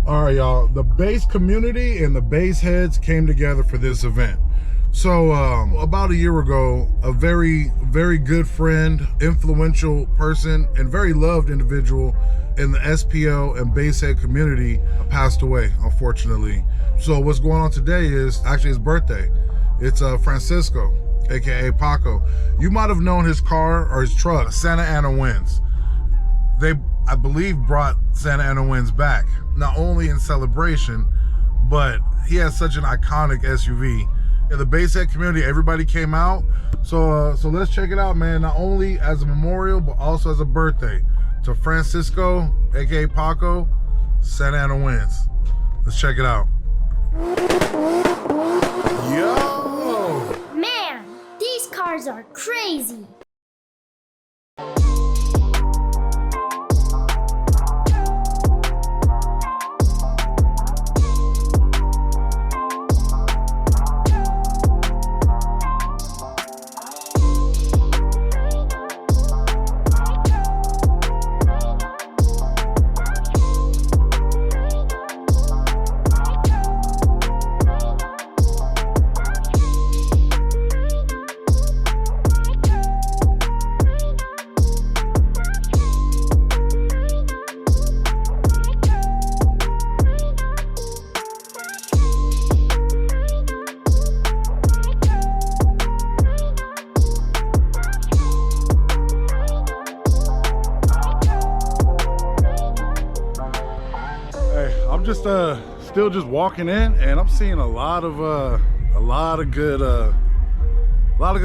All right, y'all. The bass community and the Bassheads came together for this event. So about a year ago, a very, very good friend, influential person, and very loved individual in the SPL and Basshead community passed away, unfortunately. So what's going on today is actually his birthday. It's Francisco, aka Paco. You might have known his car or his truck, Santa Ana Winds. They, I believe, brought Santa Ana Winds back, not only in celebration, but he has such an iconic SUV. In the Basshead community, everybody came out. So let's check it out, man. Not only as a memorial, but also as a birthday to Francisco, aka Paco, Santa Ana Winds. Let's check it out. Yo! Man, these cars are crazy. I'm just still just walking in, and I'm seeing a lot of good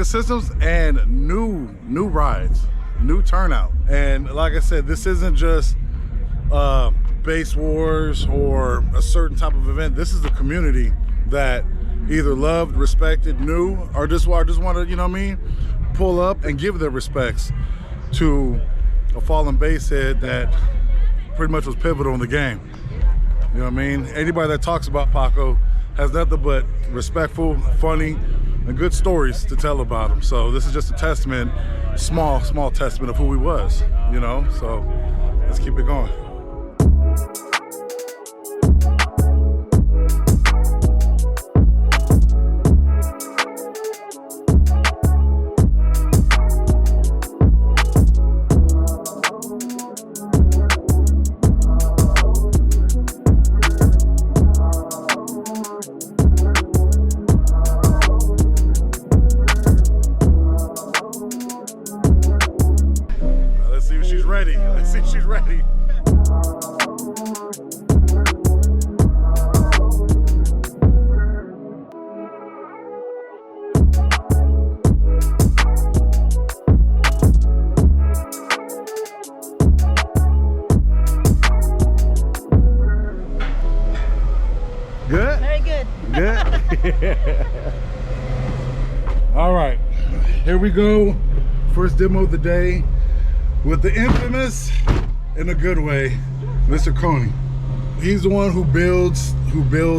systems and new rides, new turnout. And like I said, this isn't just Bass Wars or a certain type of event. This is the community that either loved, respected, knew, or just want to, you know what I mean, pull up and give their respects to a fallen basshead that pretty much was pivotal in the game. You know what I mean? Anybody that talks about Paco has nothing but respectful, funny, and good stories to tell about him. So this is just a testament, small testament of who he was, you know? So let's keep it going. Let's see if she's ready. Good? Very good. Good? All right, here we go. First demo of the day with the infamous, in a good way, Mr. Coney. He's the one who builds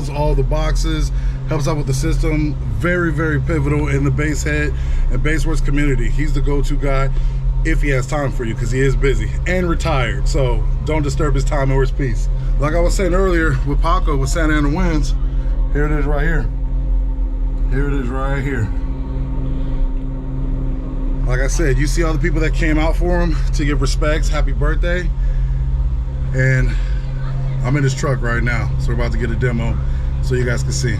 all the boxes, helps out with the system. Very, very pivotal in the Basshead and Bass Wars community. He's the go-to guy if he has time for you, because he is busy and retired. So don't disturb his time or his peace. Like I was saying earlier with Paco, with Santa Ana Winds, here it is right here. Here it is right here. Like I said, you see all the people that came out for him to give respects, happy birthday. And I'm in his truck right now, so we're about to get a demo so you guys can see.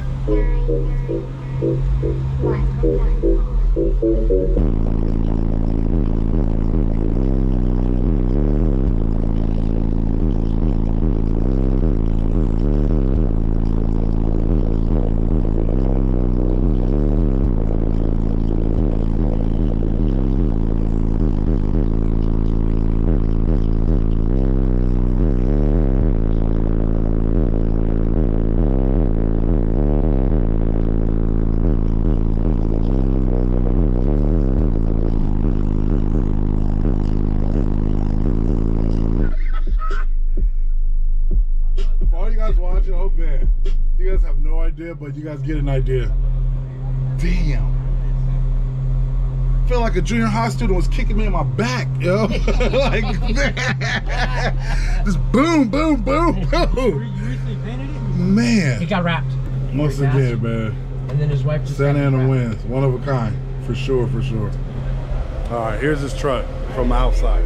You guys have no idea, but you guys get an idea. Damn. felt like a junior high student was kicking me in my back, yo. Like, man. Just boom, boom, boom, You boom. recently painted it? Man. It got wrapped. Must have did, man. And then his wife just Santa had it Ana wrapped. wins. One of a kind. For sure, for sure. All right, here's his truck from the outside.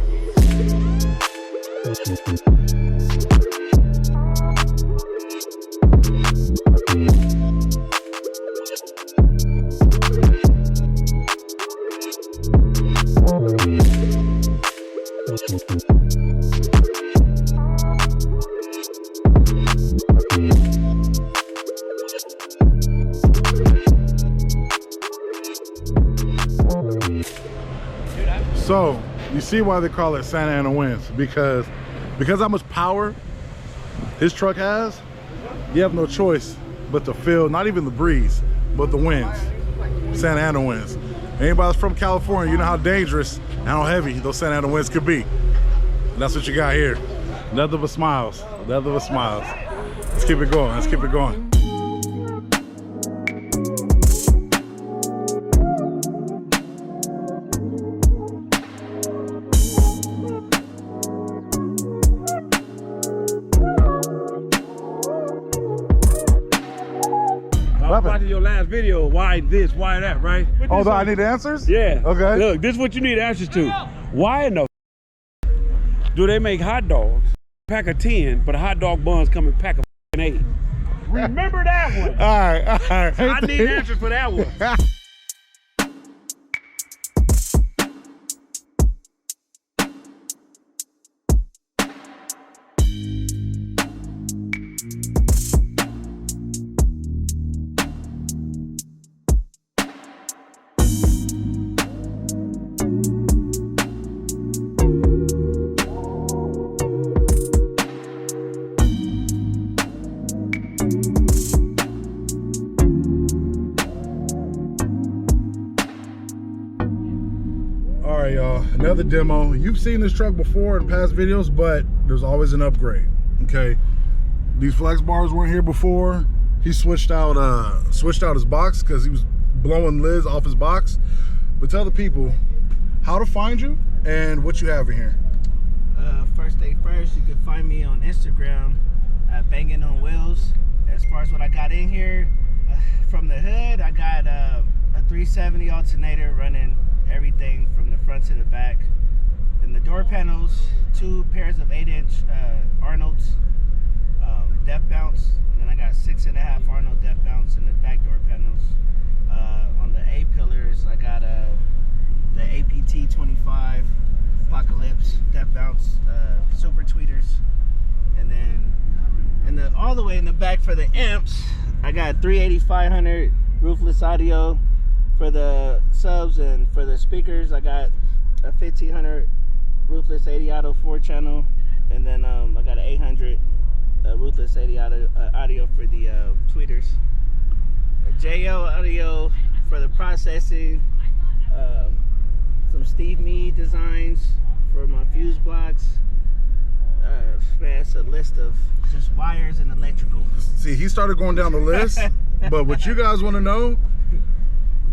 So, you see why they call it Santa Ana wins, because how much power his truck has, you have no choice but to feel not even the breeze, but the winds. Santa Ana winds. Anybody that's from California, you know how dangerous and how heavy those Santa Ana winds could be. And that's what you got here. Nothing but smiles, nothing but smiles. Let's keep it going, let's keep it going. Watching your last video, why this, why that, right? Oh, I need answers? Yeah. Okay. Look, this is what you need answers to. Why in the do they make hot dogs, pack of 10, but hot dog buns come in pack of 8? Remember that one. All right. I need answers for that one. All right, y'all, another demo. You've seen this truck before in past videos, but there's always an upgrade, okay? These flex bars weren't here before. He switched out his box because he was blowing lids off his box. But tell the people how to find you and what you have in here. First thing first, you can find me on Instagram at Banging on Wheels. As far as what I got in here, from the hood, I got a 370 alternator running everything from the front to the back. In the door panels, 2 pairs of 8-inch Arnold's depth bounce, and then I got 6.5 Arnold depth bounce in the back door panels. On the A pillars, I got the APT 25 Apocalypse depth bounce super tweeters, and then all the way in the back for the amps, I got 38500 roofless audio for the subs, and for the speakers I got a 1500 roofless 80 auto 4-channel, and then I got an 800 roofless 80 audio for the tweeters. A JL audio for the processing, some Steve Meade designs for my fuse blocks. Man, it's a list of just wires and electrical. See, he started going down the list, but what you guys want to know,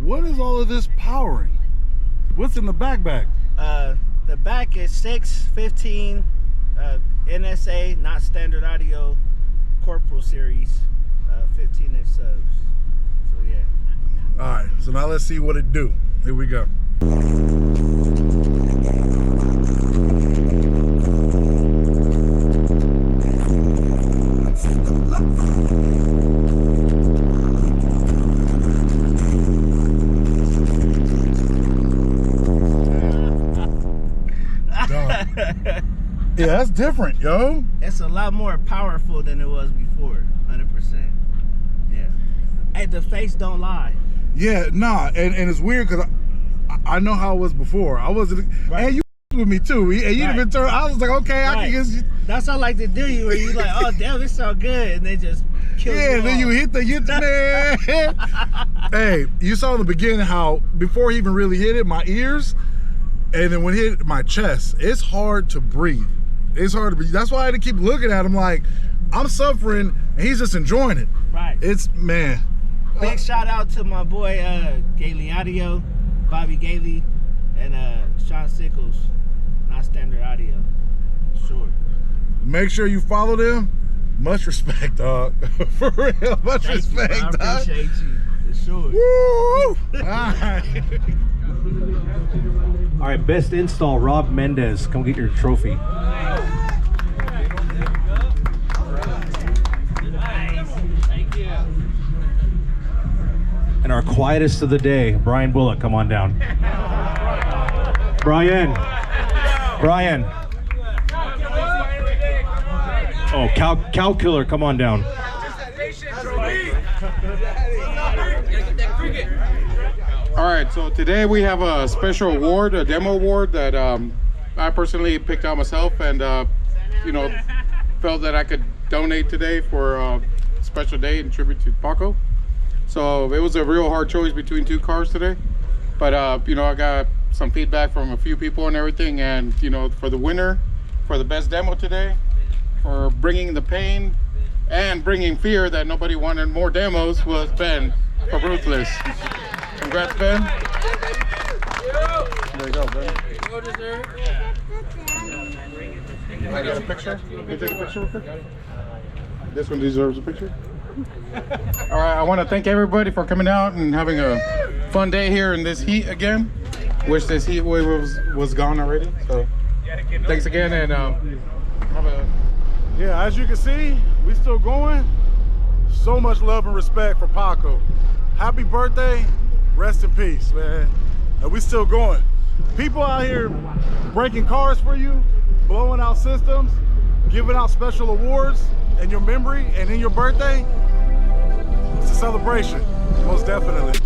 what is all of this powering? What's in the backpack? The back is 615 NSA, not standard audio, Corporal series, 15-inch subs. So yeah. All right, so now let's see what it do. Here we go. Yeah, that's different, yo. It's a lot more powerful than it was before, 100%. Yeah. Hey, the face don't lie. Yeah, nah, and it's weird because I know how it was before. I wasn't, Right. and you with me too. And you Right. even turned. I was like, okay, I Right. can get. That's how I like to do you, where you like, oh damn, this so good, and they just kill you. Yeah, then you hit the man. Hey, you saw in the beginning how before he even really hit it, my ears, and then when he hit my chest, it's hard to breathe. It's hard to breathe. That's why I had to keep looking at him like I'm suffering, and he's just enjoying it. Right. It's man. Big shout out to my boy Gailey Audio, Bobby Gailey. And Sean Sickles, Not Standard Audio. Sure. Make sure you follow them. Much respect, dog. For real, much respect, I dog. appreciate you. For sure. Woo! All right. All right, best install, Rob Mendez. Come get your trophy. And our quietest of the day, Brian Bullock, come on down. Brian. Oh, cow killer, come on down. All right, so today we have a special award, a demo award that I personally picked out myself, and you know, felt that I could donate today for a special day in tribute to Paco. So it was a real hard choice between two cars today, but you know, I got some feedback from a few people and everything, and you know, for the winner, for the best demo today, for bringing the pain and bringing fear that nobody wanted more demos, was Ben for Ruthless. Congrats, Ben. There you go, Ben. Can I get a picture? Can you take a picture real quick? This one deserves a picture. All right, I want to thank everybody for coming out and having a fun day here in this heat again. Wish this heat wave was gone already. So thanks again, and have a... Yeah, as you can see, we still going. So much love and respect for Paco. Happy birthday. Rest in peace, man. And we still going. People out here breaking cars for you, blowing out systems, giving out special awards in your memory and in your birthday. It's a celebration, most definitely.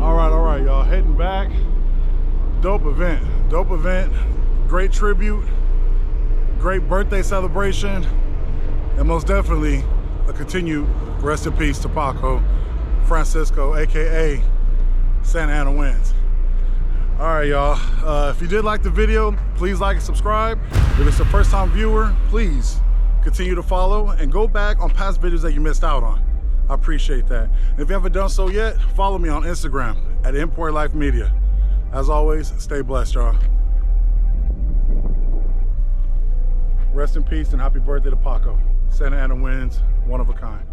All right, y'all, heading back. Dope event, great tribute, great birthday celebration, and most definitely a continued rest in peace to Paco Francisco, AKA Santa Ana Wins. All right, y'all, if you did like the video, please like and subscribe. If it's a first-time viewer, please continue to follow and go back on past videos that you missed out on. I appreciate that. And if you haven't done so yet, follow me on Instagram at Import Life Media. As always, stay blessed, y'all. Rest in peace and happy birthday to Paco. Santa Ana Wins, one of a kind.